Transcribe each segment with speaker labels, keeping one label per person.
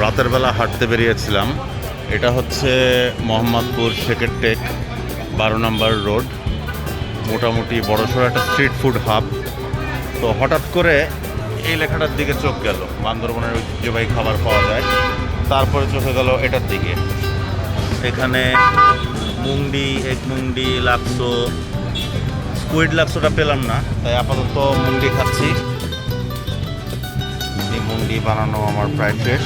Speaker 1: রাতের বেলা হাঁটতে বেরিয়েছিলাম। এটা হচ্ছে মোহাম্মদপুর শেখের টেক 12 নম্বর রোড। মোটামুটি বড়সড় একটা স্ট্রিট ফুড হাব। তো হঠাৎ করে এই লেখাটার দিকে চোখ গেল, বান্দরবনের ঐতিহ্যবাহী খাবার পাওয়া যায়। তারপরে চোখে গেল এটার দিকে। এখানে মুংডি, এগ মুংডি, লাক্সো, স্কুইড লাক্সোটা পেলাম না, তাই আপাতত মুংডি খাচ্ছি। এই মুংডি বানানো আমার প্রায় শেষ।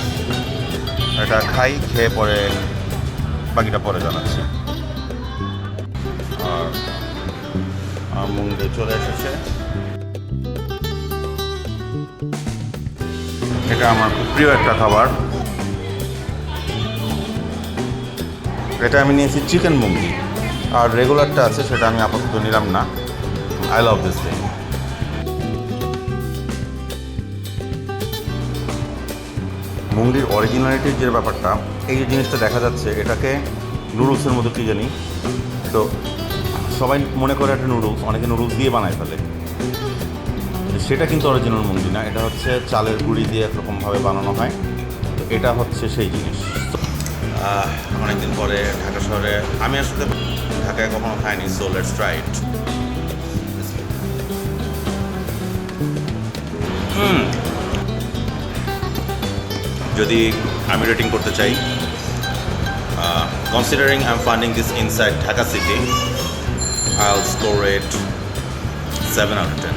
Speaker 1: এটা খাই, খেয়ে পরে বাকিটা পরে জানাচ্ছি। আর মুংডি চলে এসেছে। এটা আমার খুব প্রিয় একটা খাবার। এটা আমি নিয়েছি চিকেন মুংডি, আর রেগুলারটা আছে সেটা আমি আপাতত নিলাম না। I love this thing. মুংডির অরিজিনালিটির যে ব্যাপারটা, এই যে জিনিসটা দেখা যাচ্ছে, এটাকে নুডলসের মতো কী জানি, তো সবাই মনে করে একটা নুডলস, অনেকে নুডলস দিয়ে বানায় ফেলে। সেটা কিন্তু অরিজিনাল মুংডি না, এটা হচ্ছে চালের গুঁড়ি দিয়ে একরকমভাবে বানানো হয়। তো এটা হচ্ছে সেই জিনিস। অনেকদিন পরে ঢাকা শহরে, আমি আসলে ঢাকায় কখনো খাইনি, সো লেটস ট্রাই ইট। যদি আমি রেটিং করতে চাই, considering I am finding this inside Dhaka city, I will score it 7 out of 10.